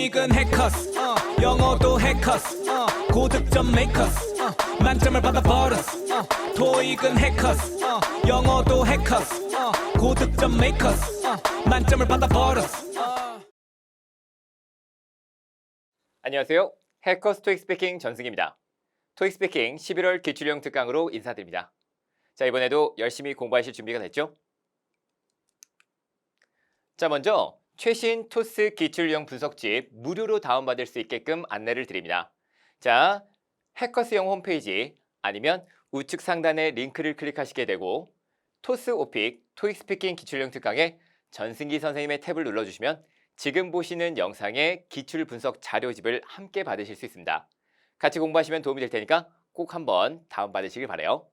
토익은 해커스 영어도 해커스 고득점 메이커스 만점을 받아버렸어 토익은 해커스 영어도 해커스 고득점 메이커스 만점을 받아버렸어 안녕하세요. 해커스 토익 스피킹 전승입니다. 토익 스피킹 11월 기출형 특강으로 인사드립니다. 자, 이번에도 열심히 공부하실 준비가 됐죠? 자, 먼저 최신 토스 기출형 분석집 무료로 다운받을 수 있게끔 안내를 드립니다. 자, 해커스 영 홈페이지 아니면 우측 상단의 링크를 클릭하시게 되고 토스 오픽 토익 스피킹 기출형 특강에 전승기 선생님의 탭을 눌러주시면 지금 보시는 영상의 기출 분석 자료집을 함께 받으실 수 있습니다. 같이 공부하시면 도움이 될 테니까 꼭 한번 다운받으시길 바라요.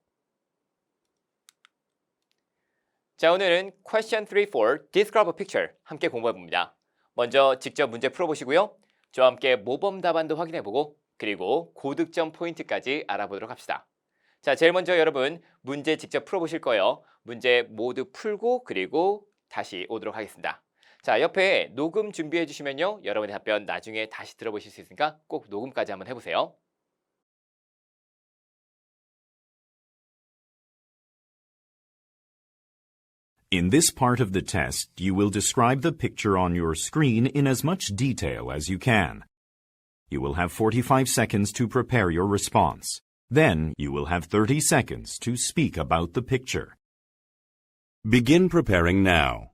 자, 오늘은 Question 3 for Describe a Picture 함께 공부해봅니다. 먼저 직접 문제 풀어보시고요. 저와 함께 모범 답안도 확인해보고 그리고 고득점 포인트까지 알아보도록 합시다. 자, 제일 먼저 여러분 문제 직접 풀어보실 거예요. 문제 모두 풀고 그리고 다시 오도록 하겠습니다. 자, 옆에 녹음 준비해 주시면요. 여러분의 답변 나중에 다시 들어보실 수 있으니까 꼭 녹음까지 한번 해보세요. In this part of the test, you will describe the picture on your screen in as much detail as you can. You will have 45 seconds to prepare your response. Then, you will have 30 seconds to speak about the picture. Begin preparing now.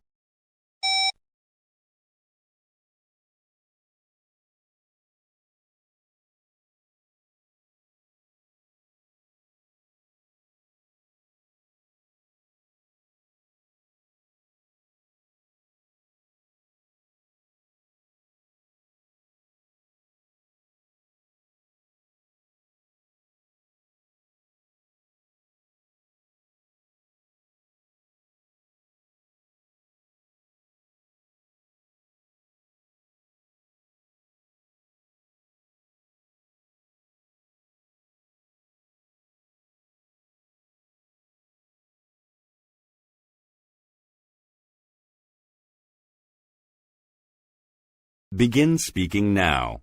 Begin speaking now.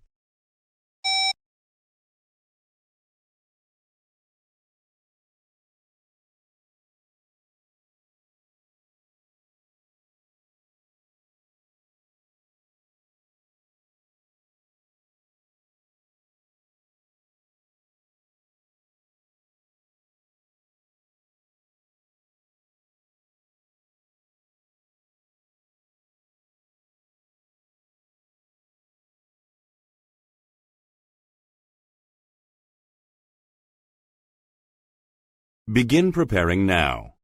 Begin preparing now.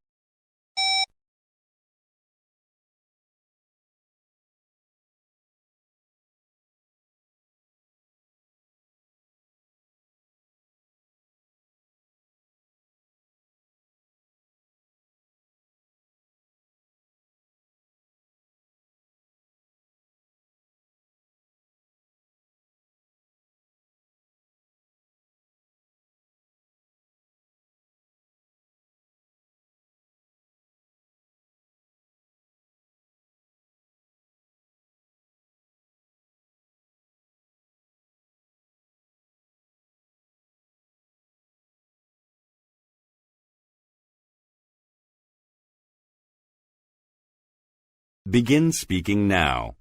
Begin speaking now.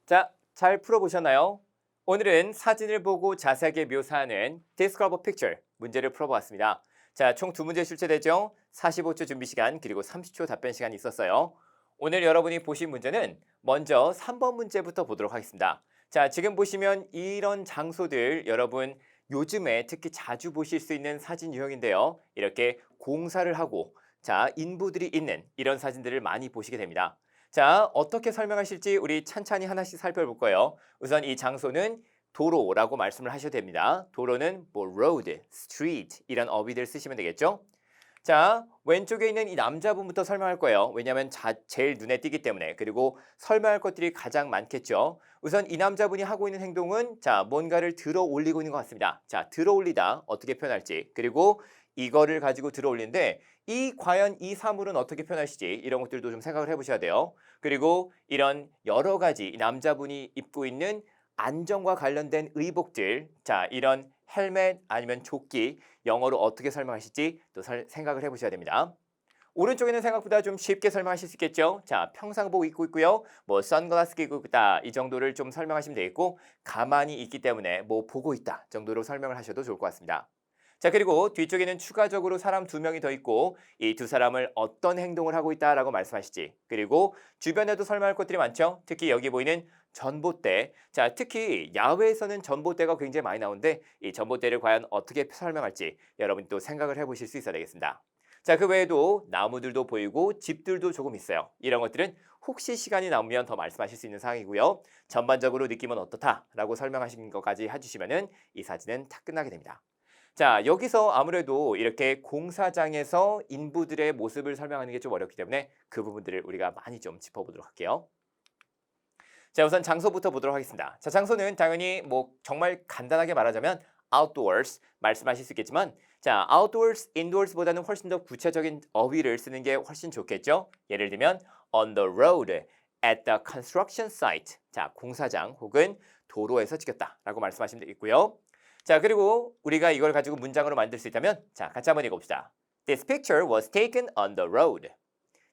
자, 잘 풀어보셨나요? 오늘은 사진을 보고 자세하게 묘사하는 Describe a Picture 문제를 풀어보았습니다. 자, 총 2문제 출제되죠? 45초 준비 시간 그리고 30초 답변 시간이 있었어요. 오늘 여러분이 보신 문제는 먼저 3번 문제부터 보도록 하겠습니다. 자, 지금 보시면 이런 장소들 여러분 요즘에 특히 자주 보실 수 있는 사진 유형인데요. 이렇게 공사를 하고 자, 인부들이 있는 이런 사진들을 많이 보시게 됩니다. 자, 어떻게 설명하실지 우리 찬찬히 하나씩 살펴볼 거예요. 우선 이 장소는 도로라고 말씀을 하셔도 됩니다. 도로는 뭐 road, street 이런 어휘들 쓰시면 되겠죠. 자, 왼쪽에 있는 이 남자분부터 설명할 거예요. 왜냐하면 제일 눈에 띄기 때문에. 그리고 설명할 것들이 가장 많겠죠. 우선 이 남자분이 하고 있는 행동은 자, 뭔가를 들어 올리고 있는 것 같습니다. 자, 들어 올리다 어떻게 표현할지. 그리고 이거를 가지고 들어 올리는데 과연 이 사물은 어떻게 표현하시지? 이런 것들도 좀 생각을 해보셔야 돼요. 그리고 이런 여러 가지 이 남자분이 입고 있는 안전과 관련된 의복들, 자, 이런 헬멧 아니면 조끼, 영어로 어떻게 설명하실지 또 생각을 해보셔야 됩니다. 오른쪽에는 생각보다 좀 쉽게 설명하실 수 있겠죠. 자, 평상복 입고 있고요. 뭐 선글라스 끼고 있다 이 정도를 좀 설명하시면 되겠고 가만히 있기 때문에 뭐 보고 있다 정도로 설명을 하셔도 좋을 것 같습니다. 자, 그리고 뒤쪽에는 추가적으로 사람 2명이 더 있고 이 두 사람을 어떤 행동을 하고 있다라고 말씀하시지. 그리고 주변에도 설명할 것들이 많죠. 특히 여기 보이는 전봇대. 자, 특히 야외에서는 전봇대가 굉장히 많이 나오는데 이 전봇대를 과연 어떻게 설명할지 여러분 또 생각을 해보실 수 있어야 되겠습니다. 자, 그 외에도 나무들도 보이고 집들도 조금 있어요. 이런 것들은 혹시 시간이 남으면 더 말씀하실 수 있는 사항이고요. 전반적으로 느낌은 어떻다라고 설명하신 것까지 해주시면은 이 사진은 다 끝나게 됩니다. 자, 여기서 아무래도 이렇게 공사장에서 인부들의 모습을 설명하는 게 좀 어렵기 때문에 그 부분들을 우리가 많이 좀 짚어보도록 할게요. 자, 우선 장소부터 보도록 하겠습니다. 자, 장소는 당연히 뭐 정말 간단하게 말하자면 outdoors 말씀하실 수 있겠지만 자, outdoors, indoors보다는 훨씬 더 구체적인 어휘를 쓰는 게 훨씬 좋겠죠. 예를 들면 on the road, at the construction site. 자, 공사장 혹은 도로에서 찍혔다라고 말씀하시면 되겠고요. 자, 그리고 우리가 이걸 가지고 문장으로 만들 수 있다면 자, 같이 한번 읽어봅시다. This picture was taken on the road.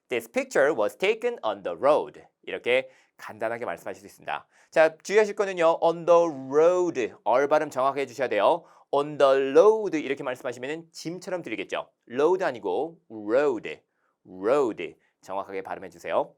This picture was taken on the road. 이렇게 간단하게 말씀하실 수 있습니다. 자, 주의하실 거는요. on the road. 얼 발음 정확하게 해주셔야 돼요. on the road 이렇게 말씀하시면 짐처럼 들리겠죠. road 아니고 road. road. 정확하게 발음해 주세요.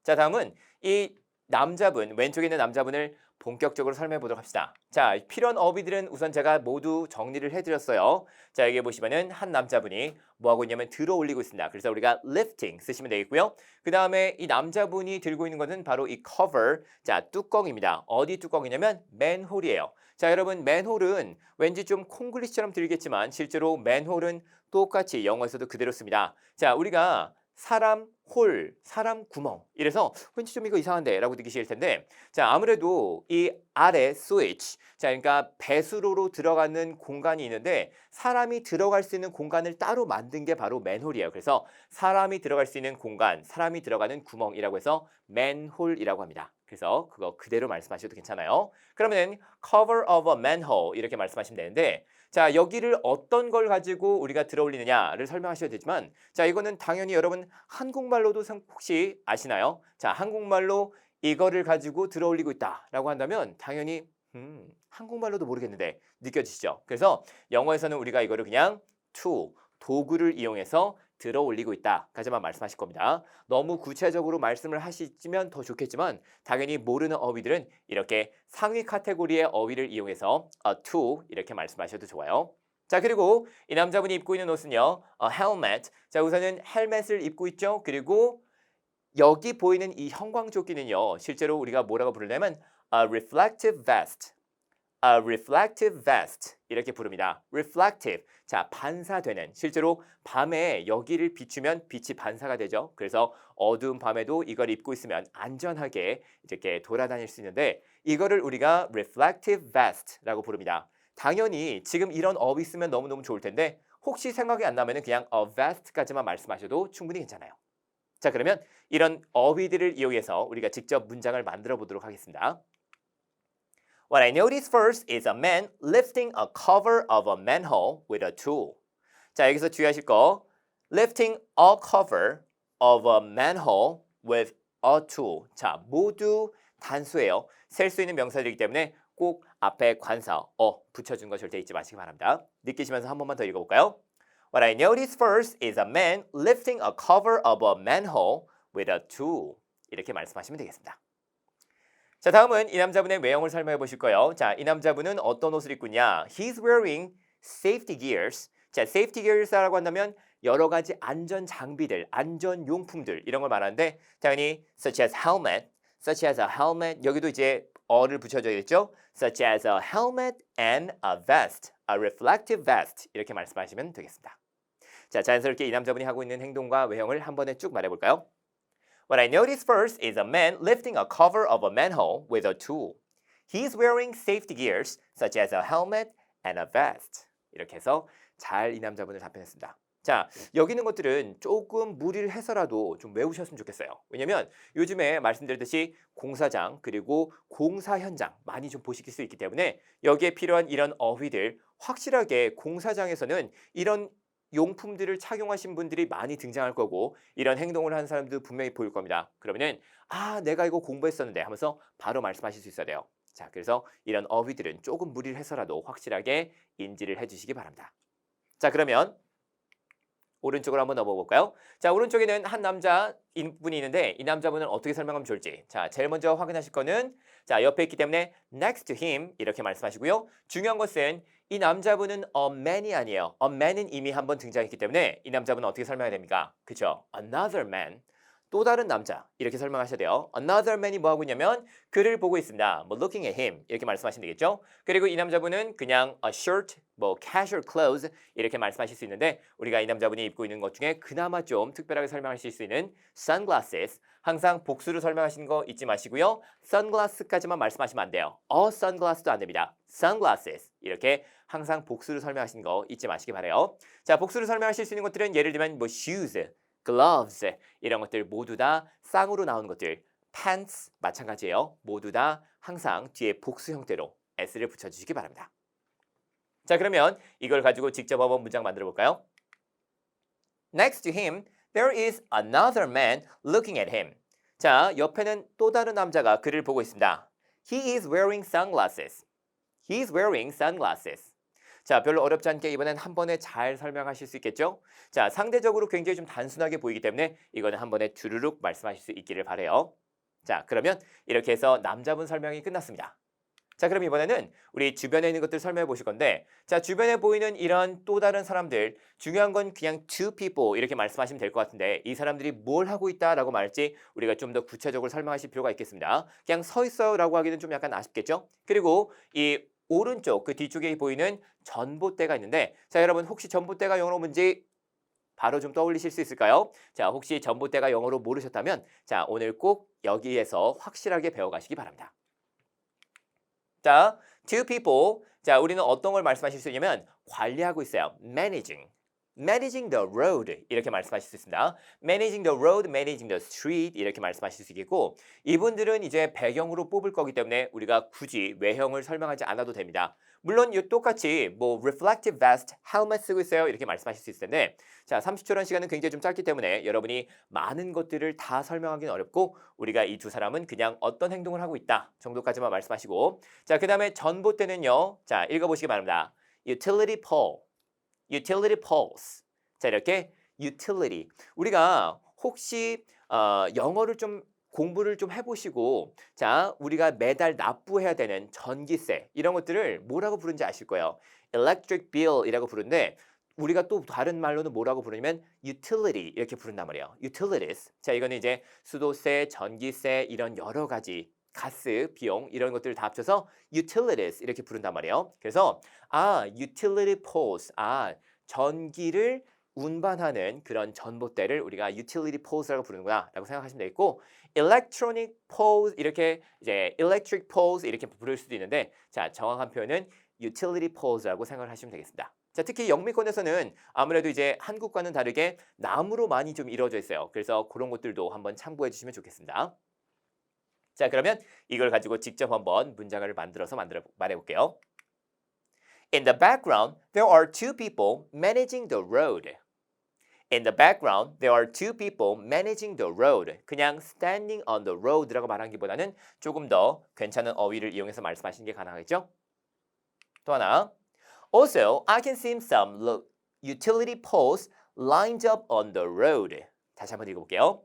자, 다음은 이 남자분, 왼쪽에 있는 남자분을 본격적으로 설명해 보도록 합시다. 자, 필요한 어휘들은 우선 제가 모두 정리를 해드렸어요. 자, 여기 보시면은 한 남자분이 뭐 하고 있냐면 들어 올리고 있습니다. 그래서 우리가 lifting 쓰시면 되겠고요. 그 다음에 이 남자분이 들고 있는 것은 바로 이 cover, 자, 뚜껑입니다. 어디 뚜껑이냐면 맨홀이에요. 자, 여러분 맨홀은 왠지 좀 콩글리시처럼 들리겠지만 실제로 맨홀은 똑같이 영어에서도 그대로 씁니다. 자, 우리가 사람 홀, 사람 구멍 이래서 왠지 좀 이거 이상한데 라고 느끼실 텐데 자, 아무래도 이 아래 스위치 자, 그러니까 배수로로 들어가는 공간이 있는데 사람이 들어갈 수 있는 공간을 따로 만든 게 바로 맨홀이에요. 그래서 사람이 들어갈 수 있는 공간, 사람이 들어가는 구멍이라고 해서 맨홀이라고 합니다. 그래서 그거 그대로 말씀하셔도 괜찮아요. 그러면 cover of a manhole 이렇게 말씀하시면 되는데 자, 여기를 어떤 걸 가지고 우리가 들어 올리느냐를 설명하셔야 되지만 자, 이거는 당연히 여러분 한국말로도 혹시 아시나요? 자, 한국말로 이거를 가지고 들어 올리고 있다라고 한다면 당연히 한국말로도 모르겠는데 느껴지시죠? 그래서 영어에서는 우리가 이거를 그냥 tool, 도구를 이용해서 들어 올리고 있다까지만 말씀하실 겁니다. 너무 구체적으로 말씀을 하시면 더 좋겠지만 당연히 모르는 어휘들은 이렇게 상위 카테고리의 어휘를 이용해서 a tool 이렇게 말씀하셔도 좋아요. 자, 그리고 이 남자분이 입고 있는 옷은요. a helmet. 자, 우선은 헬멧을 입고 있죠. 그리고 여기 보이는 이 형광조끼는요. 실제로 우리가 뭐라고 부르냐면 a reflective vest. a reflective vest 이렇게 부릅니다. reflective. 자, 반사되는. 실제로 밤에 여기를 비추면 빛이 반사가 되죠. 그래서 어두운 밤에도 이걸 입고 있으면 안전하게 이렇게 돌아다닐 수 있는데 이거를 우리가 reflective vest라고 부릅니다. 당연히 지금 이런 어휘 쓰면 너무너무 좋을 텐데 혹시 생각이 안 나면 그냥 a vest까지만 말씀하셔도 충분히 괜찮아요. 자, 그러면 이런 어휘들을 이용해서 우리가 직접 문장을 만들어 보도록 하겠습니다. What I noticed first is a man lifting a cover of a manhole with a tool. 자, 여기서 주의하실 거 lifting a cover of a manhole with a tool. 자, 모두 단수예요. 셀 수 있는 명사들이기 때문에 꼭 앞에 관사 붙여준 거 절대 잊지 마시기 바랍니다. 느끼시면서 한 번만 더 읽어볼까요? What I noticed first is a man lifting a cover of a manhole with a tool. 이렇게 말씀하시면 되겠습니다. 자, 다음은 이 남자분의 외형을 설명해 보실 거예요. 자, 이 남자분은 어떤 옷을 입고 있냐? He's wearing safety gears. 자, safety gears라고 한다면 여러 가지 안전 장비들, 안전 용품들 이런 걸 말하는데 당연히 such as a helmet 여기도 이제 어를 붙여줘야겠죠? such as a helmet and a vest, a reflective vest 이렇게 말씀하시면 되겠습니다. 자, 자연스럽게 이 남자분이 하고 있는 행동과 외형을 한 번에 쭉 말해볼까요? What I noticed first is a man lifting a cover of a manhole with a tool. He's wearing safety gears such as a helmet and a vest. 이렇게 해서 잘 이 남자분을 답변했습니다. 자, 여기 있는 것들은 조금 무리를 해서라도 좀 외우셨으면 좋겠어요. 왜냐면 요즘에 말씀드렸듯이 공사장 그리고 공사 현장 많이 좀 보실 수 있기 때문에 여기에 필요한 이런 어휘들 확실하게 공사장에서는 이런 용품들을 착용하신 분들이 많이 등장할 거고 이런 행동을 하는 사람들도 분명히 보일 겁니다. 그러면은 아 내가 이거 공부했었는데 하면서 바로 말씀하실 수 있어야 돼요. 자, 그래서 이런 어휘들은 조금 무리를 해서라도 확실하게 인지를 해주시기 바랍니다. 자, 오른쪽으로 한번 넘어볼까요? 자, 오른쪽에는 한 남자분이 있는데 이 남자분은 어떻게 설명하면 좋을지. 자, 제일 먼저 확인하실 거는 자, 옆에 있기 때문에 next to him 이렇게 말씀하시고요. 중요한 것은 이 남자분은 a man이 아니에요. a man은 이미 한번 등장했기 때문에 이 남자분은 어떻게 설명해야 됩니까? 그죠? another man. 또 다른 남자 이렇게 설명하셔야 돼요. Another man이 뭐 하고 있냐면 그를 보고 있습니다. 뭐 looking at him 이렇게 말씀하시면 되겠죠. 그리고 이 남자분은 그냥 a shirt, 뭐 casual clothes 이렇게 말씀하실 수 있는데 우리가 이 남자분이 입고 있는 것 중에 그나마 좀 특별하게 설명하실 수 있는 sunglasses. 항상 복수로 설명하시는 거 잊지 마시고요. sunglass까지만 말씀하시면 안 돼요. sunglass도 안 됩니다. sunglasses 이렇게 항상 복수로 설명하시는 거 잊지 마시기 바래요. 자, 복수로 설명하실 수 있는 것들은 예를 들면 뭐 shoes, gloves 이런 것들 모두 다 쌍으로 나오는 것들 pants 마찬가지예요. 모두 다 항상 뒤에 복수 형태로 s를 붙여주시기 바랍니다. 자, 그러면 이걸 가지고 직접 한번 문장 만들어 볼까요? Next to him, there is another man looking at him. 자, 옆에는 또 다른 남자가 그를 보고 있습니다. He is wearing sunglasses. He is wearing sunglasses. 자, 별로 어렵지 않게 이번엔 한 번에 잘 설명하실 수 있겠죠? 자, 상대적으로 굉장히 좀 단순하게 보이기 때문에 이거는 한 번에 주르륵 말씀하실 수 있기를 바라요. 자, 그러면 이렇게 해서 남자분 설명이 끝났습니다. 자, 그럼 이번에는 우리 주변에 있는 것들 설명해 보실 건데 자, 주변에 보이는 이런 또 다른 사람들 중요한 건 그냥 two people 이렇게 말씀하시면 될 것 같은데 이 사람들이 뭘 하고 있다라고 말할지 우리가 좀 더 구체적으로 설명하실 필요가 있겠습니다. 그냥 서 있어요라고 하기는 좀 약간 아쉽겠죠? 그리고 이 오른쪽 그 뒤쪽에 보이는 전봇대가 있는데 자, 여러분 혹시 전봇대가 영어로 뭔지 바로 좀 떠올리실 수 있을까요? 자, 혹시 전봇대가 영어로 모르셨다면 자, 오늘 꼭 여기에서 확실하게 배워가시기 바랍니다. 자, two people. 자, 우리는 어떤 걸 말씀하실 수 있냐면 관리하고 있어요. managing the road 이렇게 말씀하실 수 있습니다. managing the road, managing the street 이렇게 말씀하실 수 있겠고 이분들은 이제 배경으로 뽑을 거기 때문에 우리가 굳이 외형을 설명하지 않아도 됩니다. 물론 이 똑같이 뭐 reflective vest, helmet 쓰고 있어요 이렇게 말씀하실 수 있을 텐데 자, 30초라는 시간은 굉장히 좀 짧기 때문에 여러분이 많은 것들을 다 설명하기는 어렵고 우리가 이 두 사람은 그냥 어떤 행동을 하고 있다 정도까지만 말씀하시고 자, 그 다음에 전봇대는요. 자, 읽어보시기 바랍니다. utility poles. 자, 이렇게 utility. 우리가 혹시 영어를 좀 공부를 좀 해보시고 자, 우리가 매달 납부해야 되는 전기세 이런 것들을 뭐라고 부르는지 아실 거예요. electric bill이라고 부르는데 우리가 또 다른 말로는 뭐라고 부르냐면 utility 이렇게 부른단 말이에요. utilities. 자, 이거는 이제 수도세, 전기세 이런 여러 가지 가스, 비용 이런 것들을 다 합쳐서 utilities 이렇게 부른단 말이에요. 그래서 utility poles, 전기를 운반하는 그런 전봇대를 우리가 utility poles라고 부르는구나 라고 생각하시면 되겠고 electronic poles 이렇게 이제 electric poles 이렇게 부를 수도 있는데 자, 정확한 표현은 utility poles라고 생각을 하시면 되겠습니다. 자, 특히 영미권에서는 아무래도 이제 한국과는 다르게 나무로 많이 좀 이루어져 있어요. 그래서 그런 것들도 한번 참고해 주시면 좋겠습니다. 자, 그러면 이걸 가지고 직접 한번 문장을 만들어서 말해볼게요. In the background, there are two people managing the road. In the background, there are two people managing the road. 그냥 standing on the road라고 말하기보다는 조금 더 괜찮은 어휘를 이용해서 말씀하시는 게 가능하겠죠? 또 하나. Also, I can see some utility poles lined up on the road. 다시 한번 읽어볼게요.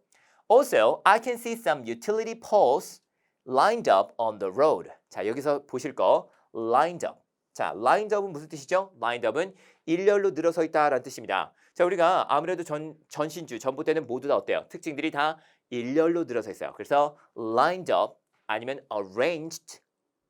Also, I can see some utility poles lined up on the road. 자, 여기서 보실 거 lined up. 자, lined up은 무슨 뜻이죠? lined up은 일렬로 늘어서 있다라는 뜻입니다. 자, 우리가 아무래도 전신주, 전봇대는 모두 다 어때요? 특징들이 다 일렬로 늘어서 있어요. 그래서 lined up 아니면 arranged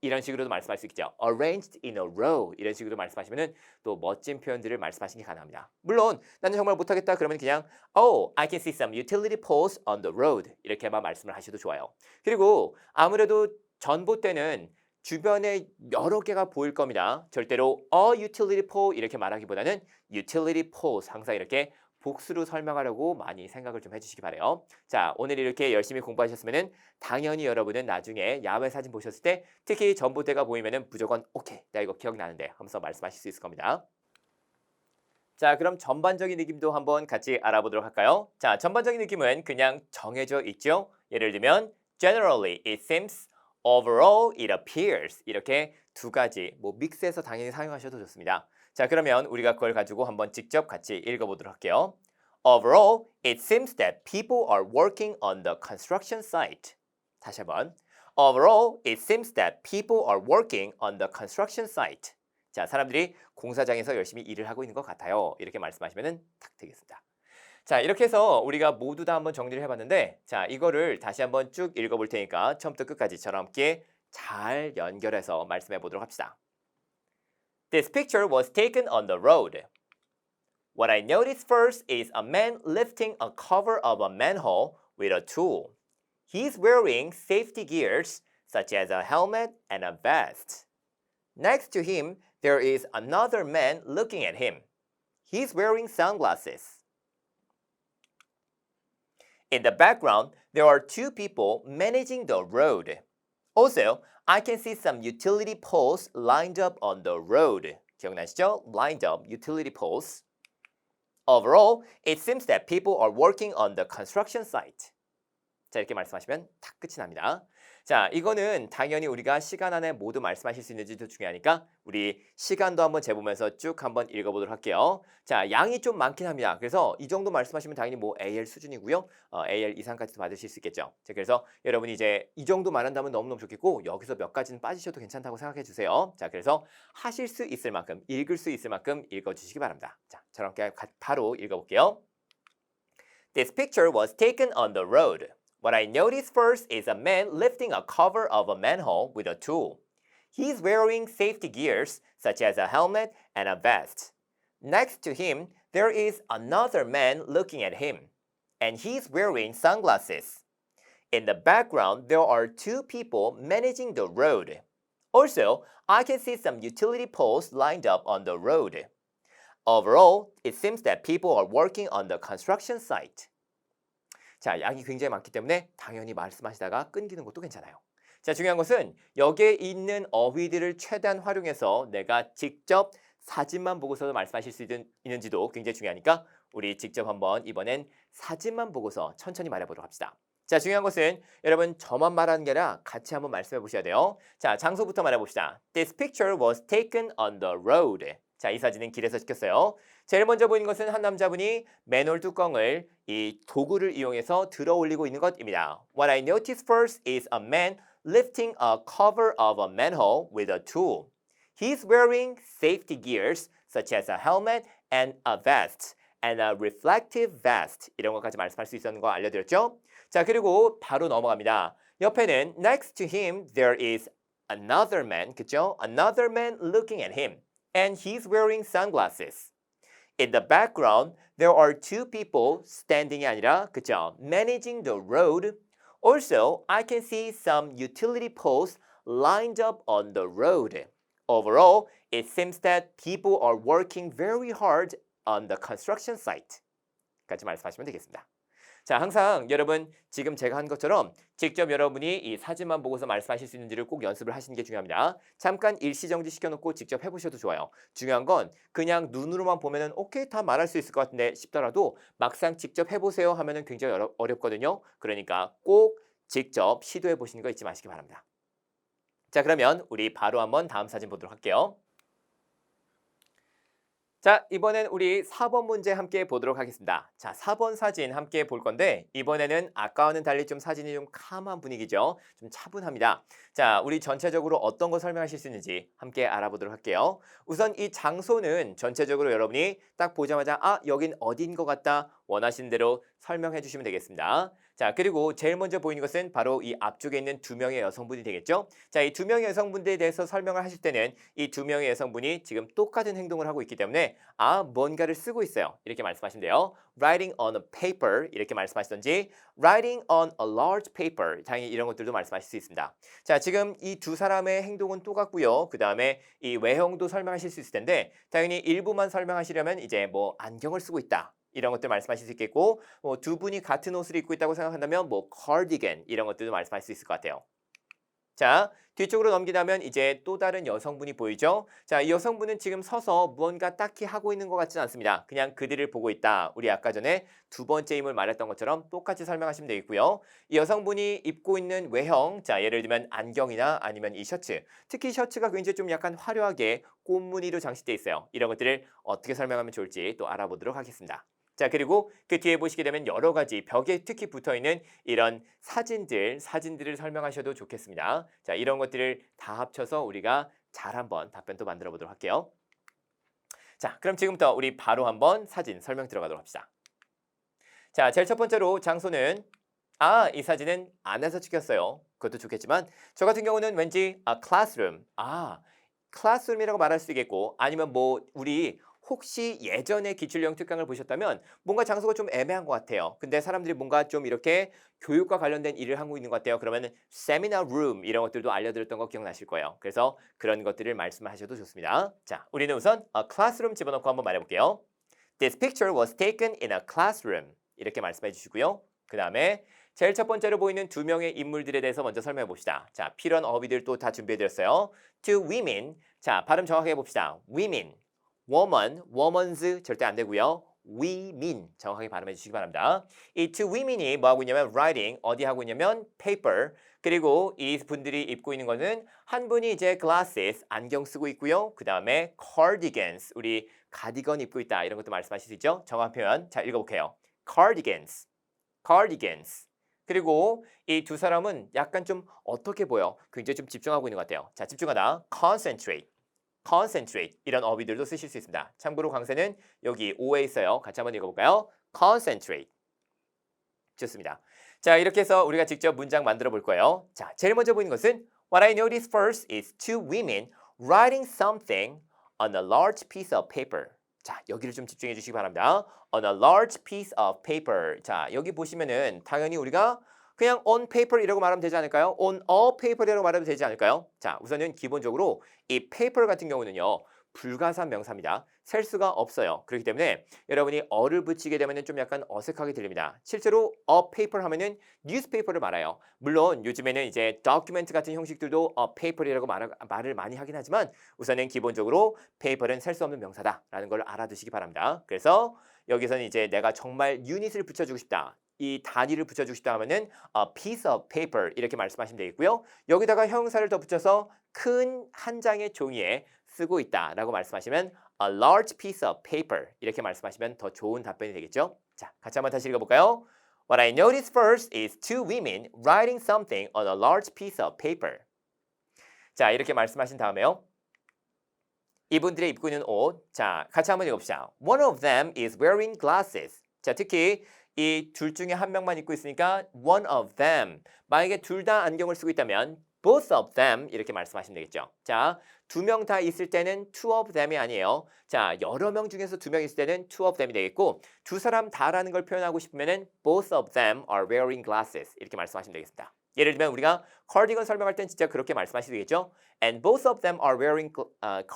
이런 식으로도 말씀할 수 있겠죠. arranged in a row 이런 식으로 말씀하시면은 또 멋진 표현들을 말씀하시는 게 가능합니다. 물론 나는 정말 못하겠다 그러면 그냥 Oh, I can see some utility poles on the road 이렇게만 말씀을 하셔도 좋아요. 그리고 아무래도 전봇대는 주변에 여러 개가 보일 겁니다. 절대로 a utility pole 이렇게 말하기보다는 utility poles 항상 이렇게 복수로 설명하려고 많이 생각을 좀 해주시기 바래요. 자, 오늘 이렇게 열심히 공부하셨으면은 당연히 여러분은 나중에 야외 사진 보셨을 때 특히 전봇대가 보이면은 무조건 오케이, 나 이거 기억나는데 하면서 말씀하실 수 있을 겁니다. 자, 그럼 전반적인 느낌도 한번 같이 알아보도록 할까요? 자, 전반적인 느낌은 그냥 정해져 있죠. 예를 들면 generally it seems, overall it appears 이렇게 두 가지 뭐 믹스해서 당연히 사용하셔도 좋습니다. 자, 그러면 우리가 그걸 가지고 한번 직접 같이 읽어보도록 할게요. Overall, it seems that people are working on the construction site. 다시 한번. Overall, it seems that people are working on the construction site. 자, 사람들이 공사장에서 열심히 일을 하고 있는 것 같아요. 이렇게 말씀하시면 딱 되겠습니다. 자, 이렇게 해서 우리가 모두 다 한번 정리를 해봤는데 자, 이거를 다시 한번 쭉 읽어볼 테니까 처음부터 끝까지 저랑 함께 잘 연결해서 말씀해 보도록 합시다. This picture was taken on the road. What I noticed first is a man lifting a cover of a manhole with a tool. He's wearing safety gears such as a helmet and a vest. Next to him, there is another man looking at him. He's wearing sunglasses. In the background, there are two people managing the road. Also, I can see some utility poles lined up on the road. 기억나시죠? Lined up utility poles. Overall, it seems that people are working on the construction site. 자, 이렇게 말씀하시면 다 끝이 납니다. 자, 이거는 당연히 우리가 시간 안에 모두 말씀하실 수 있는지도 중요하니까 우리 시간도 한번 재보면서 쭉 한번 읽어보도록 할게요. 자, 양이 좀 많긴 합니다. 그래서 이 정도 말씀하시면 당연히 뭐 AL 수준이고요. AL 이상까지도 받으실 수 있겠죠. 자, 그래서 여러분이 이제 이 정도 말한다면 너무너무 좋겠고 여기서 몇 가지는 빠지셔도 괜찮다고 생각해 주세요. 자, 그래서 하실 수 있을 만큼, 읽을 수 있을 만큼 읽어주시기 바랍니다. 자, 저랑 바로 읽어볼게요. This picture was taken on the road. What I noticed first is a man lifting a cover of a manhole with a tool. He's wearing safety gears such as a helmet and a vest. Next to him, there is another man looking at him, and he's wearing sunglasses. In the background, there are two people managing the road. Also, I can see some utility poles lined up on the road. Overall, it seems that people are working on the construction site. 자, 양이 굉장히 많기 때문에 당연히 말씀하시다가 끊기는 것도 괜찮아요. 자, 중요한 것은 여기에 있는 어휘들을 최대한 활용해서 내가 직접 사진만 보고서 말씀하실 수 있는지도 굉장히 중요하니까 우리 직접 한번 이번엔 사진만 보고서 천천히 말해보도록 합시다. 자, 중요한 것은 여러분 저만 말하는 게 아니라 같이 한번 말씀해 보셔야 돼요. 자, 장소부터 말해봅시다. This picture was taken on the road. 자, 이 사진은 길에서 찍혔어요. 제일 먼저 보이는 것은 한 남자분이 맨홀 뚜껑을 이 도구를 이용해서 들어 올리고 있는 것입니다. What I noticed first is a man lifting a cover of a manhole with a tool. He's wearing safety gears such as a helmet and a vest and a reflective vest. 이런 것까지 말씀할 수 있었는 거 알려드렸죠? 자, 그리고 바로 넘어갑니다. 옆에는 next to him there is another man, 그죠? Another man looking at him. And he's wearing sunglasses. In the background, there are two people standing이 아니라, 그죠? Managing the road. Also, I can see some utility poles lined up on the road. Overall, it seems that people are working very hard on the construction site. 까지 말씀하시면 되겠습니다. 자, 항상 여러분 지금 제가 한 것처럼 직접 여러분이 이 사진만 보고서 말씀하실 수 있는지를 꼭 연습을 하시는 게 중요합니다. 잠깐 일시정지 시켜놓고 직접 해보셔도 좋아요. 중요한 건 그냥 눈으로만 보면은 오케이 다 말할 수 있을 것 같은데 싶더라도 막상 직접 해보세요 하면은 굉장히 어렵거든요. 그러니까 꼭 직접 시도해 보시는 거 잊지 마시기 바랍니다. 자, 그러면 우리 바로 한번 다음 사진 보도록 할게요. 자, 이번엔 우리 4번 문제 함께 보도록 하겠습니다. 자, 4번 사진 함께 볼 건데 이번에는 아까와는 달리 좀 사진이 좀 캄한 분위기죠. 좀 차분합니다. 자, 우리 전체적으로 어떤 거 설명하실 수 있는지 함께 알아보도록 할게요. 우선 이 장소는 전체적으로 여러분이 딱 보자마자 여긴 어딘 것 같다 원하시는 대로 설명해 주시면 되겠습니다. 자, 그리고 제일 먼저 보이는 것은 바로 이 앞쪽에 있는 두 명의 여성분이 되겠죠. 자, 이 두 명의 여성분들에 대해서 설명을 하실 때는 이 두 명의 여성분이 지금 똑같은 행동을 하고 있기 때문에 뭔가를 쓰고 있어요. 이렇게 말씀하시면 돼요. Writing on a paper 이렇게 말씀하시던지 Writing on a large paper 당연히 이런 것들도 말씀하실 수 있습니다. 자, 지금 이 두 사람의 행동은 똑같고요. 그 다음에 이 외형도 설명하실 수 있을 텐데 당연히 일부만 설명하시려면 이제 뭐 안경을 쓰고 있다. 이런 것들 말씀하실 수 있겠고 두 분이 같은 옷을 입고 있다고 생각한다면 뭐 cardigan 이런 것들도 말씀할 수 있을 것 같아요. 자, 뒤쪽으로 넘기다면 이제 또 다른 여성분이 보이죠? 자, 이 여성분은 지금 서서 무언가 딱히 하고 있는 것 같지는 않습니다. 그냥 그들을 보고 있다. 우리 아까 전에 두 번째 임을 말했던 것처럼 똑같이 설명하시면 되겠고요. 이 여성분이 입고 있는 외형, 자, 예를 들면 안경이나 아니면 이 셔츠. 특히 셔츠가 굉장히 좀 약간 화려하게 꽃무늬로 장식되어 있어요. 이런 것들을 어떻게 설명하면 좋을지 또 알아보도록 하겠습니다. 자, 그리고 그 뒤에 보시게 되면 여러 가지 벽에 특히 붙어있는 이런 사진들을 설명하셔도 좋겠습니다. 자, 이런 것들을 다 합쳐서 우리가 잘 한번 답변도 만들어 보도록 할게요. 자, 그럼 지금부터 우리 바로 한번 사진 설명 들어가도록 합시다. 자, 제일 첫 번째로 장소는 이 사진은 안에서 찍혔어요. 그것도 좋겠지만 저 같은 경우는 왠지 classroom, classroom이라고 말할 수 있겠고 아니면 뭐 우리 혹시 예전에 기출령 특강을 보셨다면 뭔가 장소가 좀 애매한 것 같아요. 근데 사람들이 뭔가 좀 이렇게 교육과 관련된 일을 하고 있는 것 같아요. 그러면 세미나 룸 이런 것들도 알려드렸던 거 기억나실 거예요. 그래서 그런 것들을 말씀하셔도 좋습니다. 자, 우리는 우선 classroom 집어넣고 한번 말해볼게요. This picture was taken in a classroom. 이렇게 말씀해 주시고요. 그 다음에 제일 첫 번째로 보이는 두 명의 인물들에 대해서 먼저 설명해 봅시다. 자, 필요한 어휘들 또 다 준비해 드렸어요. Two women. 자, 발음 정확하게 해봅시다. Women. woman, woman's 절대 안 되고요. women 정확하게 발음해 주시기 바랍니다. 이 two women이 뭐 하고 있냐면 writing 어디 하고 있냐면 paper 그리고 이 분들이 입고 있는 거는 한 분이 이제 glasses 안경 쓰고 있고요. 그 다음에 cardigans 우리 가디건 입고 있다 이런 것도 말씀하실 수 있죠. 정확한 표현 자 읽어볼게요. cardigans 그리고 이 두 사람은 약간 좀 어떻게 보여? 굉장히 좀 집중하고 있는 것 같아요. 자 집중하다 concentrate 이런 어휘들도 쓰실 수 있습니다. 참고로 강세는 여기 5에 있어요. 같이 한번 읽어볼까요? concentrate 좋습니다. 자 이렇게 해서 우리가 직접 문장 만들어 볼 거예요. 자 제일 먼저 보이는 것은 What I noticed first is two women writing something on a large piece of paper. 자 여기를 좀 집중해 주시기 바랍니다. On a large piece of paper. 자 여기 보시면은 당연히 우리가 그냥 on paper 이라고 말하면 되지 않을까요? on a paper이라고 말하면 되지 않을까요? 자, 우선은 기본적으로 이 paper 같은 경우는요. 불가산 명사입니다. 셀 수가 없어요. 그렇기 때문에 여러분이 어를 붙이게 되면 좀 약간 어색하게 들립니다. 실제로 a paper 하면은 newspaper를 말해요. 물론 요즘에는 이제 document 같은 형식들도 a paper이라고 말을 많이 하긴 하지만 우선은 기본적으로 paper은 셀 수 없는 명사다라는 걸 알아두시기 바랍니다. 그래서 여기서는 이제 내가 정말 유닛을 붙여주고 싶다. 이 단위를 붙여주고 싶다 하면은 a piece of paper 이렇게 말씀하시면 되겠고요. 여기다가 형용사를 더 붙여서 큰 한 장의 종이에 쓰고 있다라고 말씀하시면 a large piece of paper 이렇게 말씀하시면 더 좋은 답변이 되겠죠. 자, 같이 한번 다시 읽어볼까요? What I noticed first is two women writing something on a large piece of paper. 자, 이렇게 말씀하신 다음에요. 이분들이 입고 있는 옷, 자, 같이 한번 읽어봅시다. One of them is wearing glasses. 자, 특히 이 둘 중에 한 명만 입고 있으니까 one of them. 만약에 둘 다 안경을 쓰고 있다면 both of them 이렇게 말씀하시면 되겠죠. 자, 두 명 다 있을 때는 two of them이 아니에요. 자, 여러 명 중에서 두 명 있을 때는 two of them이 되겠고 두 사람 다라는 걸 표현하고 싶으면은 both of them are wearing glasses 이렇게 말씀하시면 되겠습니다. 예를 들면 우리가 cardigan 설명할 땐 진짜 그렇게 말씀하시면 되겠죠. And both of them are wearing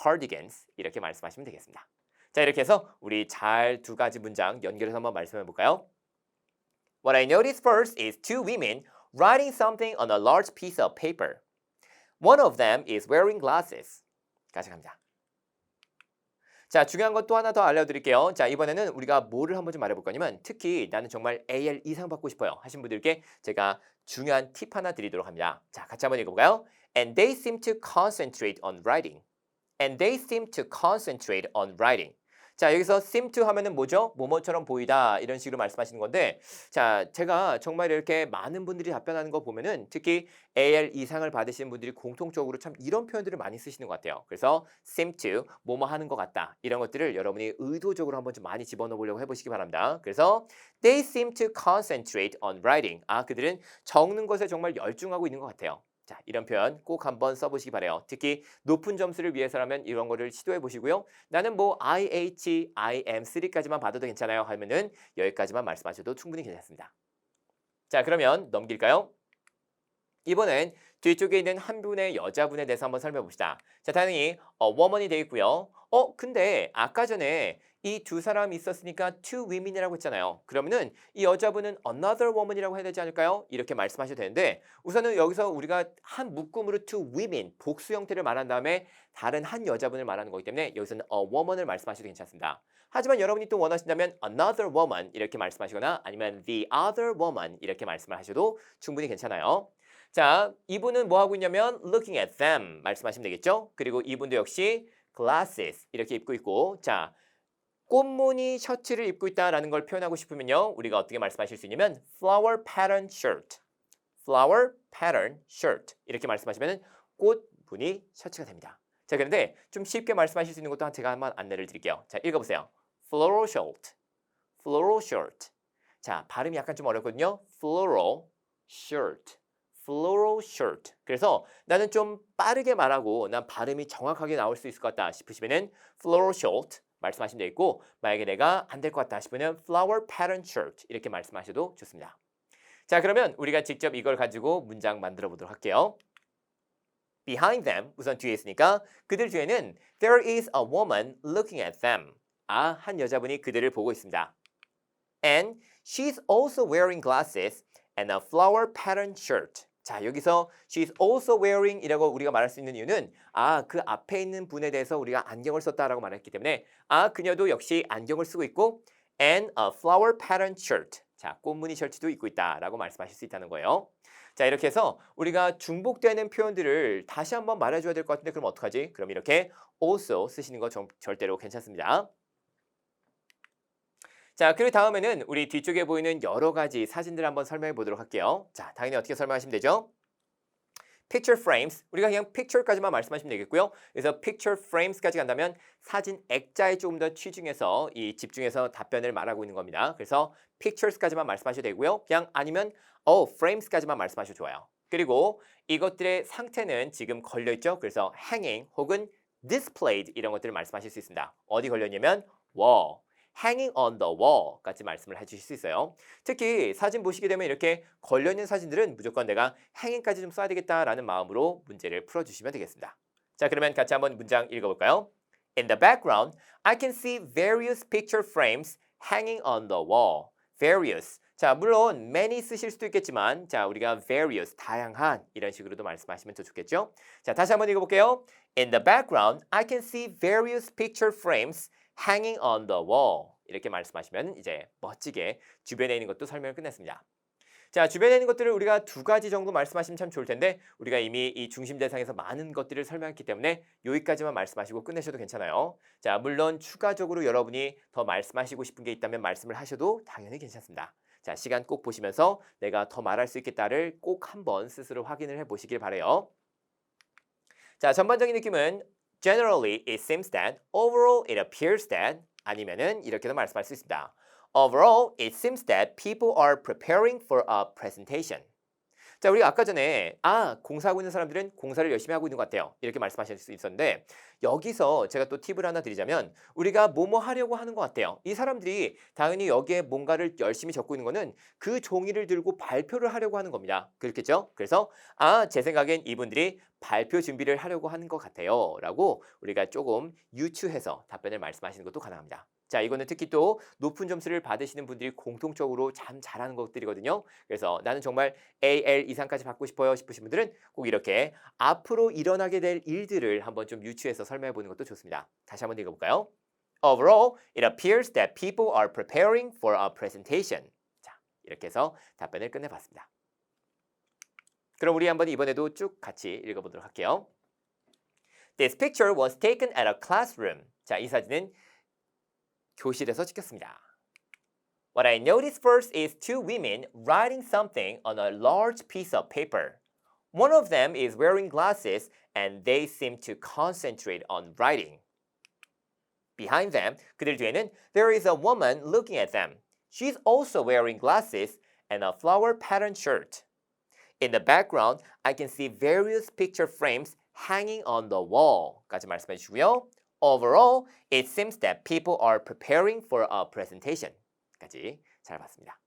cardigans 이렇게 말씀하시면 되겠습니다. 자, 이렇게 해서 우리 잘 두 가지 문장 연결해서 한번 말씀해 볼까요? What I noticed first is two women writing something on a large piece of paper. One of them is wearing glasses. 까지 갑니다. 자, 중요한 것 또 하나 더 알려드릴게요. 자, 이번에는 우리가 뭐를 한번 좀 말해볼 거냐면 특히 나는 정말 AL 이상 받고 싶어요 하신 분들께 제가 중요한 팁 하나 드리도록 합니다. 자, 같이 한번 읽어볼까요? And they seem to concentrate on writing. And they seem to concentrate on writing. 자, 여기서 seem to 하면은 뭐죠? 뭐뭐처럼 보이다 이런 식으로 말씀하시는 건데 자, 제가 정말 이렇게 많은 분들이 답변하는 거 보면은 특히 AL 이상을 받으시는 분들이 공통적으로 참 이런 표현들을 많이 쓰시는 것 같아요. 그래서 seem to 뭐뭐 하는 것 같다 이런 것들을 여러분이 의도적으로 한번 좀 많이 집어넣어 보려고 해보시기 바랍니다. 그래서 they seem to concentrate on writing. 아, 그들은 적는 것에 정말 열중하고 있는 것 같아요. 자, 이런 표현 꼭 한번 써보시기 바래요. 특히 높은 점수를 위해서라면 이런 거를 시도해 보시고요. 나는 뭐 IH, IM3까지만 받아도 괜찮아요 하면은 여기까지만 말씀하셔도 충분히 괜찮습니다. 자, 그러면 넘길까요? 이번엔 뒤쪽에 있는 한 분의 여자분에 대해서 한번 설명해 봅시다. 자, 당연히 woman이 되어 있고요. 근데 아까 전에 이 두 사람이 있었으니까 two women이라고 했잖아요. 그러면은 이 여자분은 another woman이라고 해야 되지 않을까요? 이렇게 말씀하셔도 되는데 우선은 여기서 우리가 한 묶음으로 two women, 복수 형태를 말한 다음에 다른 한 여자분을 말하는 거기 때문에 여기서는 a woman을 말씀하셔도 괜찮습니다. 하지만 여러분이 또 원하신다면 another woman 이렇게 말씀하시거나 아니면 the other woman 이렇게 말씀을 하셔도 충분히 괜찮아요. 자, 이분은 뭐 하고 있냐면 looking at them 말씀하시면 되겠죠? 그리고 이분도 역시 glasses 이렇게 입고 있고 자, 꽃무늬 셔츠를 입고 있다라는 걸 표현하고 싶으면요. 우리가 어떻게 말씀하실 수 있냐면 flower pattern shirt. flower pattern shirt. 이렇게 말씀하시면 꽃무늬 셔츠가 됩니다. 자, 그런데 좀 쉽게 말씀하실 수 있는 것도 제가 한번 안내를 드릴게요. 자, 읽어보세요. floral shirt. floral shirt. 자, 발음이 약간 좀 어렵거든요. floral shirt. floral shirt. 그래서 나는 좀 빠르게 말하고 난 발음이 정확하게 나올 수 있을 것 같다 싶으시면은 floral shirt 말씀하시면 되겠고 만약에 내가 안 될 것 같다 싶으면 flower pattern shirt 이렇게 말씀하셔도 좋습니다. 자, 그러면 우리가 직접 이걸 가지고 문장 만들어 보도록 할게요. Behind them 우선 뒤에 있으니까 그들 뒤에는 there is a woman looking at them. 아, 한 여자분이 그들을 보고 있습니다. And she's also wearing glasses and a flower pattern shirt. 자, 여기서 she's also wearing 이라고 우리가 말할 수 있는 이유는 그 앞에 있는 분에 대해서 우리가 안경을 썼다라고 말했기 때문에 그녀도 역시 안경을 쓰고 있고 and a flower pattern shirt. 자, 꽃무늬 셔츠도 입고 있다라고 말씀하실 수 있다는 거예요. 자, 이렇게 해서 우리가 중복되는 표현들을 다시 한번 말해줘야 될 것 같은데 그럼 어떡하지? 그럼 이렇게 also 쓰시는 거 절대로 괜찮습니다. 자, 그리고 다음에는 우리 뒤쪽에 보이는 여러 가지 사진들 한번 설명해 보도록 할게요. 자, 당연히 어떻게 설명하시면 되죠? picture frames, 우리가 그냥 picture까지만 말씀하시면 되겠고요. 그래서 picture frames까지 간다면 사진 액자에 조금 더 집중해서 답변을 말하고 있는 겁니다. 그래서 pictures까지만 말씀하셔도 되고요. 그냥 아니면 frames까지만 하셔도 좋아요. 그리고 이것들의 상태는 지금 걸려있죠. 그래서 hanging 혹은 displayed 이런 것들을 말씀하실 수 있습니다. 어디 걸렸냐면 wall. hanging on the wall 까지 말씀을 해주실 수 있어요. 특히 사진 보시게 되면 이렇게 걸려있는 사진들은 무조건 내가 hanging까지 좀 써야 되겠다라는 마음으로 문제를 풀어주시면 되겠습니다. 자, 그러면 같이 한번 문장 읽어볼까요? In the background, I can see various picture frames hanging on the wall. various. 자, 물론 many 쓰실 수도 있겠지만 자, 우리가 various, 다양한 이런 식으로도 말씀하시면 더 좋겠죠? 자, 다시 한번 읽어볼게요. In the background, I can see various picture frames hanging on the wall. 이렇게 말씀하시면 이제 멋지게 주변에 있는 것도 설명을 끝냈습니다. 자, 주변에 있는 것들을 우리가 두 가지 정도 말씀하시면 참 좋을 텐데 우리가 이미 이 중심 대상에서 많은 것들을 설명했기 때문에 여기까지만 말씀하시고 끝내셔도 괜찮아요. 자, 물론 추가적으로 여러분이 더 말씀하시고 싶은 게 있다면 말씀을 하셔도 당연히 괜찮습니다. 자, 시간 꼭 보시면서 내가 더 말할 수 있겠다를 꼭 한번 스스로 확인을 해보시길 바라요. 자, 전반적인 느낌은 Generally, it seems that. Overall, it appears that. 아니면은 이렇게도 말씀할 수 있습니다. Overall, it seems that people are preparing for a presentation. 자, 우리가 아까 전에 공사하고 있는 사람들은 공사를 열심히 하고 있는 것 같아요. 이렇게 말씀하실 수 있었는데 여기서 제가 또 팁을 하나 드리자면 우리가 뭐뭐 하려고 하는 것 같아요. 이 사람들이 당연히 여기에 뭔가를 열심히 적고 있는 거는 그 종이를 들고 발표를 하려고 하는 겁니다. 그렇겠죠? 그래서 제 생각엔 이분들이 발표 준비를 하려고 하는 것 같아요. 라고 우리가 조금 유추해서 답변을 말씀하시는 것도 가능합니다. 자, 이거는 특히 또 높은 점수를 받으시는 분들이 공통적으로 참 잘하는 것들이거든요. 그래서 나는 정말 AL 이상까지 받고 싶어요 싶으신 분들은 꼭 이렇게 앞으로 일어나게 될 일들을 한번 좀 유추해서 설명해 보는 것도 좋습니다. 다시 한번 읽어볼까요? Overall, it appears that people are preparing for a presentation. 자, 이렇게 해서 답변을 끝내봤습니다. 그럼 우리 한번 이번에도 쭉 같이 읽어보도록 할게요. This picture was taken at a classroom. 자, 이 사진은 교실에서 찍혔습니다. What I noticed first is two women writing something on a large piece of paper. One of them is wearing glasses and they seem to concentrate on writing. Behind them, 그들 뒤에는 there is a woman looking at them. She's also wearing glasses and a flower pattern shirt. In the background, I can see various picture frames hanging on the wall. 까지 말씀해 주시고요. Overall, it seems that people are preparing for a presentation. 까지 잘 봤습니다.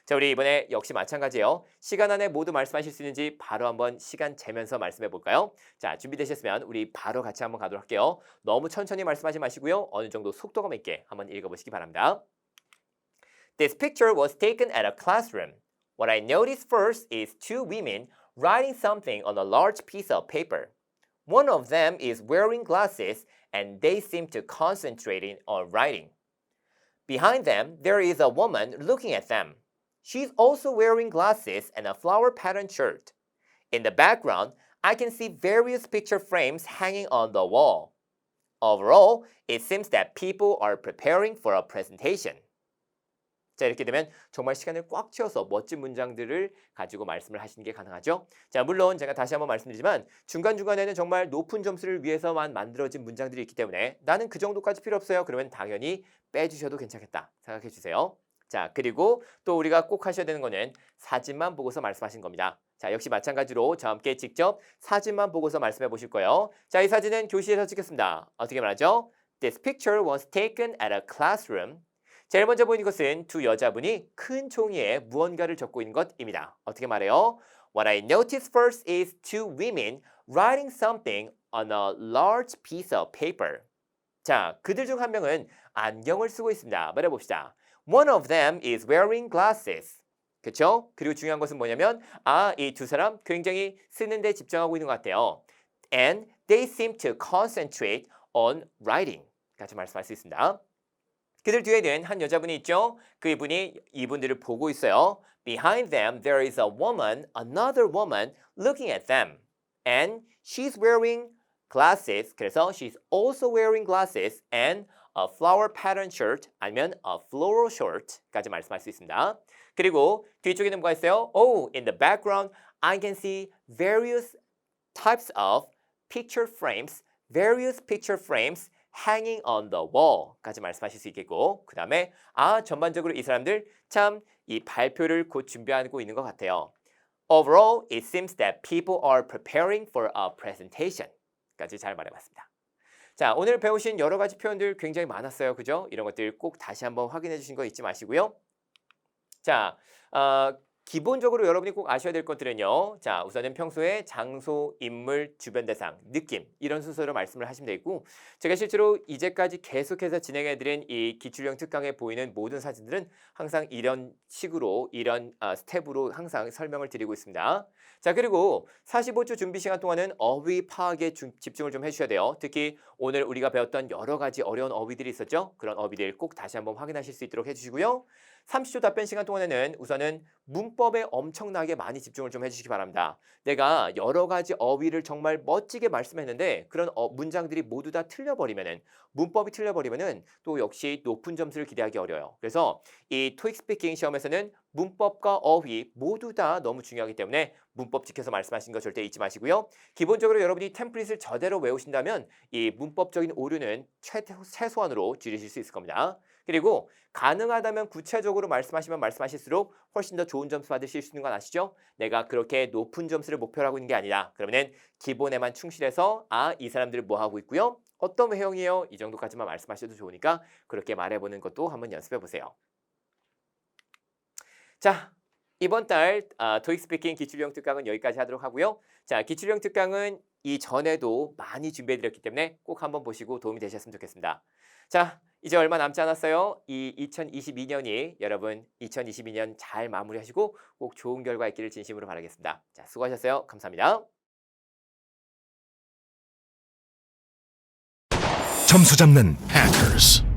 자, 우리 이번에 역시 마찬가지예요. 시간 안에 모두 말씀하실 수 있는지 바로 한번 시간 재면서 말씀해 볼까요? 자, 준비되셨으면 우리 바로 같이 한번 가도록 할게요. 너무 천천히 말씀하지 마시고요. 어느 정도 속도감 있게 한번 읽어보시기 바랍니다. This picture was taken at a classroom. What I noticed first is two women writing something on a large piece of paper. One of them is wearing glasses and they seem to concentrate on writing. Behind them, there is a woman looking at them. She's also wearing glasses and a flower pattern shirt. In the background, I can see various picture frames hanging on the wall. Overall, it seems that people are preparing for a presentation. 자, 이렇게 되면 정말 시간을 꽉 채워서 멋진 문장들을 가지고 말씀을 하시는 게 가능하죠. 자, 물론 제가 다시 한번 말씀드리지만 중간중간에는 정말 높은 점수를 위해서만 만들어진 문장들이 있기 때문에 나는 그 정도까지 필요 없어요. 그러면 당연히 빼주셔도 괜찮겠다 생각해 주세요. 자, 그리고 또 우리가 꼭 하셔야 되는 거는 사진만 보고서 말씀하신 겁니다. 자, 역시 마찬가지로 저와 함께 직접 사진만 보고서 말씀해 보실 거예요. 자, 이 사진은 교실에서 찍혔습니다. 어떻게 말하죠? This picture was taken at a classroom. 제일 먼저 보이는 것은 두 여자분이 큰 종이에 무언가를 적고 있는 것입니다. 어떻게 말해요? What I noticed first is two women writing something on a large piece of paper. 자, 그들 중 한 명은 안경을 쓰고 있습니다. 말해봅시다. One of them is wearing glasses. 그렇죠? 그리고 중요한 것은 뭐냐면 이 두 사람 굉장히 쓰는 데 집중하고 있는 것 같아요. And they seem to concentrate on writing. 같이 말씀할 수 있습니다. 그들 뒤에는 한 여자분이 있죠. 그분이 이분들을 보고 있어요. Behind them, there is a woman, another woman, looking at them. And she's wearing glasses. 그래서 she's also wearing glasses and a flower pattern shirt 아니면 a floral shirt까지 말씀할 수 있습니다. 그리고 뒤쪽에는 뭐가 있어요? Oh, in the background, I can see various types of picture frames, various picture frames hanging on the wall까지 말씀하실 수 있겠고 그 다음에 전반적으로 이 사람들 참 이 발표를 곧 준비하고 있는 것 같아요. Overall, it seems that people are preparing for a presentation까지 잘 말해봤습니다. 자, 오늘 배우신 여러 가지 표현들 굉장히 많았어요. 그죠? 이런 것들 꼭 다시 한번 확인해 주신 거 잊지 마시고요. 자, 기본적으로 여러분이 꼭 아셔야 될 것들은요. 자, 우선은 평소에 장소, 인물, 주변 대상, 느낌 이런 순서로 말씀을 하시면 되고 제가 실제로 이제까지 계속해서 진행해드린 이 기출형 특강에 보이는 모든 사진들은 항상 이런 식으로 이런 스텝으로 항상 설명을 드리고 있습니다. 자, 그리고 45초 준비 시간 동안은 어휘 파악에 집중을 좀 해주셔야 돼요. 특히 오늘 우리가 배웠던 여러 가지 어려운 어휘들이 있었죠. 그런 어휘들 꼭 다시 한번 확인하실 수 있도록 해주시고요. 30초 답변 시간 동안에는 우선은 문법에 엄청나게 많이 집중을 좀 해주시기 바랍니다. 내가 여러 가지 어휘를 정말 멋지게 말씀했는데 그런 문장들이 모두 다 틀려버리면은 문법이 틀려버리면은 또 역시 높은 점수를 기대하기 어려워요. 그래서 이 토익 스피킹 시험에서는 문법과 어휘 모두 다 너무 중요하기 때문에 문법 지켜서 말씀하신 거 절대 잊지 마시고요. 기본적으로 여러분이 템플릿을 저대로 외우신다면 이 문법적인 오류는 최소한으로 줄이실 수 있을 겁니다. 그리고 가능하다면 구체적으로 말씀하시면 말씀하실수록 훨씬 더 좋은 점수 받으실 수 있는 건 아시죠? 내가 그렇게 높은 점수를 목표로 하고 있는 게 아니라 그러면은 기본에만 충실해서 이 사람들은 뭐 하고 있고요? 어떤 외형이에요? 이 정도까지만 말씀하셔도 좋으니까 그렇게 말해보는 것도 한번 연습해 보세요. 자, 이번 달 토익 스피킹 기출형 특강은 여기까지 하도록 하고요. 자, 기출형 특강은 이전에도 많이 준비해드렸기 때문에 꼭 한번 보시고 도움이 되셨으면 좋겠습니다. 자, 이제 얼마 남지 않았어요. 이 2022년이 여러분 2022년 잘 마무리하시고 꼭 좋은 결과 있기를 진심으로 바라겠습니다. 자, 수고하셨어요. 감사합니다. 점수 잡는 hackers.